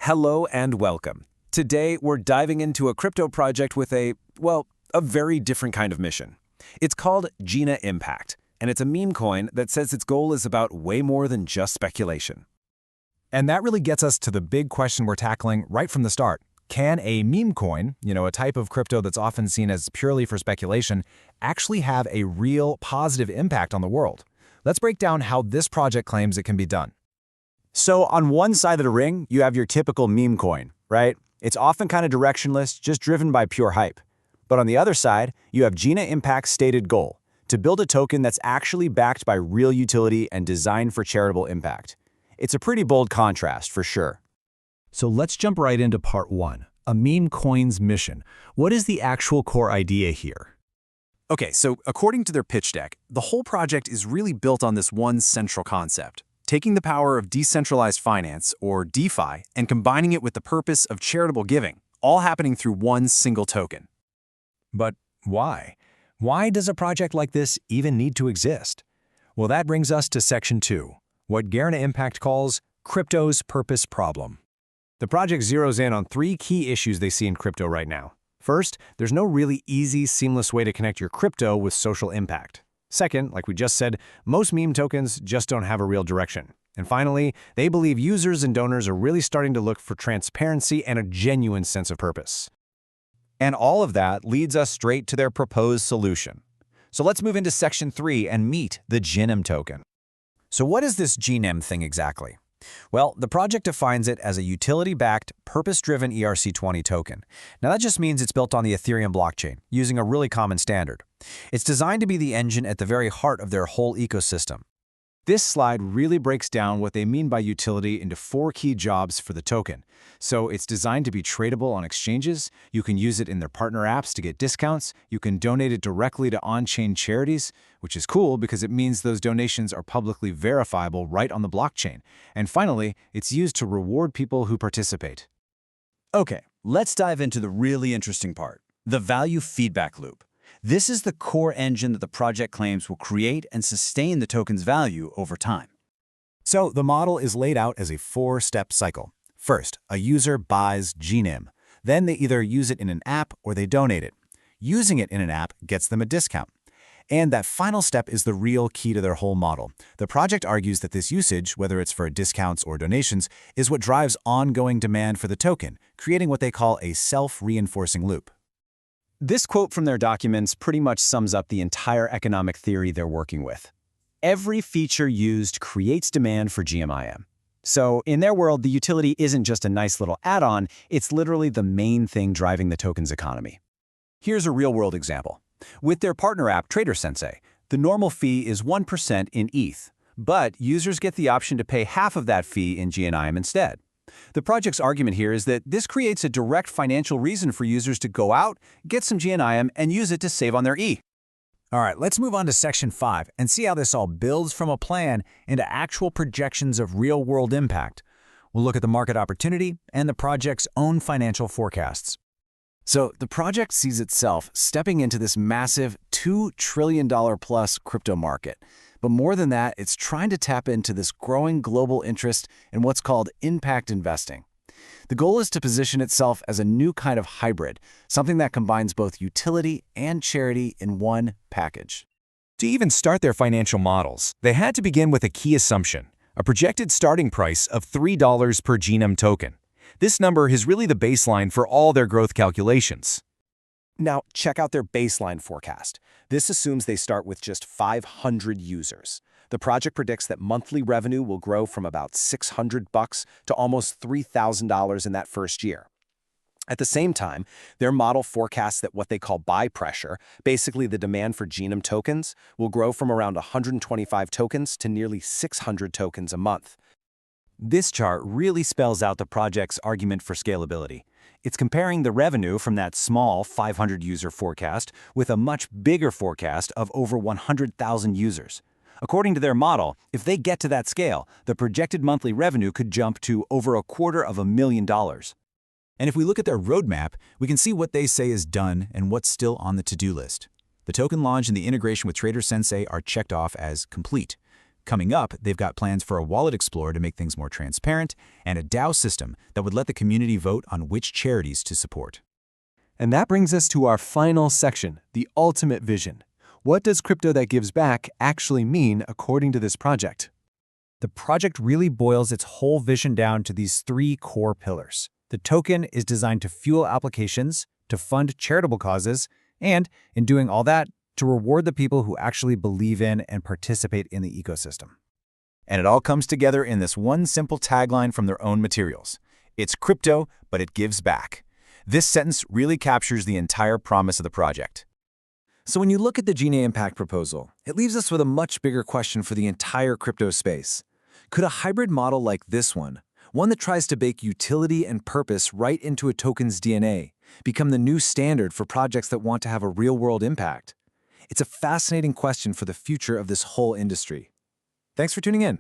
Hello and welcome. Today, we're diving into a crypto project with a very different kind of mission. It's called GenaImpact, and it's a meme coin that says its goal is about way more than just speculation. And that really gets us to the big question we're tackling right from the start. Can a meme coin, a type of crypto that's often seen as purely for speculation, actually have a real positive impact on the world? Let's break down how this project claims it can be done. So on one side of the ring, you have your typical meme coin, right? It's often kind of directionless, just driven by pure hype. But on the other side, you have GenaImpact's stated goal, to build a token that's actually backed by real utility and designed for charitable impact. It's a pretty bold contrast, for sure. So let's jump right into part one, a meme coin's mission. What is the actual core idea here? Okay, so according to their pitch deck, the whole project is really built on this one central concept, taking the power of decentralized finance, or DeFi, and combining it with the purpose of charitable giving, all happening through one single token. But why? Why does a project like this even need to exist? Well, that brings us to section 2, what GenaImpact calls crypto's purpose problem. The project zeroes in on 3 key issues they see in crypto right now. First, there's no really easy, seamless way to connect your crypto with social impact. Second, like we just said, most meme tokens just don't have a real direction. And finally, they believe users and donors are really starting to look for transparency and a genuine sense of purpose. And all of that leads us straight to their proposed solution. So let's move into section 3 and meet the GeNIM token. So what is this GeNIM thing exactly? Well, the project defines it as a utility-backed, purpose-driven ERC20 token. Now that just means it's built on the Ethereum blockchain, using a really common standard. It's designed to be the engine at the very heart of their whole ecosystem. This slide really breaks down what they mean by utility into 4 key jobs for the token. So it's designed to be tradable on exchanges, you can use it in their partner apps to get discounts, you can donate it directly to on-chain charities, which is cool because it means those donations are publicly verifiable right on the blockchain. And finally, it's used to reward people who participate. Okay, let's dive into the really interesting part, the value feedback loop. This is the core engine that the project claims will create and sustain the token's value over time. So the model is laid out as a 4-step cycle. First, a user buys GeNIM. Then they either use it in an app or they donate it. Using it in an app gets them a discount. And that final step is the real key to their whole model. The project argues that this usage, whether it's for discounts or donations, is what drives ongoing demand for the token, creating what they call a self-reinforcing loop. This quote from their documents pretty much sums up the entire economic theory they're working with. Every feature used creates demand for GMIM. So in their world, the utility isn't just a nice little add-on, it's literally the main thing driving the token's economy. Here's a real-world example. With their partner app, TraderSensei, the normal fee is 1% in ETH, but users get the option to pay half of that fee in GNIM instead. The project's argument here is that this creates a direct financial reason for users to go out, get some GNIM, and use it to save on their E. All right, let's move on to section 5 and see how this all builds from a plan into actual projections of real-world impact. We'll look at the market opportunity and the project's own financial forecasts. So the project sees itself stepping into this massive $2 trillion plus crypto market. But more than that, it's trying to tap into this growing global interest in what's called impact investing. The goal is to position itself as a new kind of hybrid, something that combines both utility and charity in one package. To even start their financial models, they had to begin with a key assumption, a projected starting price of $3 per GeNIM token. This number is really the baseline for all their growth calculations. Now, check out their baseline forecast. This assumes they start with just 500 users. The project predicts that monthly revenue will grow from about $600 to almost $3,000 in that first year. At the same time, their model forecasts that what they call buy pressure, basically the demand for GeNIM tokens, will grow from around 125 tokens to nearly 600 tokens a month. This chart really spells out the project's argument for scalability. It's comparing the revenue from that small 500-user forecast with a much bigger forecast of over 100,000 users. According to their model, if they get to that scale, the projected monthly revenue could jump to over $250,000. And if we look at their roadmap, we can see what they say is done and what's still on the to-do list. The token launch and the integration with TraderSensei are checked off as complete. Coming up, they've got plans for a Wallet Explorer to make things more transparent and a DAO system that would let the community vote on which charities to support. And that brings us to our final section, the ultimate vision. What does crypto that gives back actually mean according to this project? The project really boils its whole vision down to these three core pillars. The token is designed to fuel applications, to fund charitable causes, and, in doing all that, to reward the people who actually believe in and participate in the ecosystem. And it all comes together in this one simple tagline from their own materials. It's crypto, but it gives back. This sentence really captures the entire promise of the project. So when you look at the GenaImpact proposal, it leaves us with a much bigger question for the entire crypto space. Could a hybrid model like this one that tries to bake utility and purpose right into a token's DNA, become the new standard for projects that want to have a real-world impact? It's a fascinating question for the future of this whole industry. Thanks for tuning in.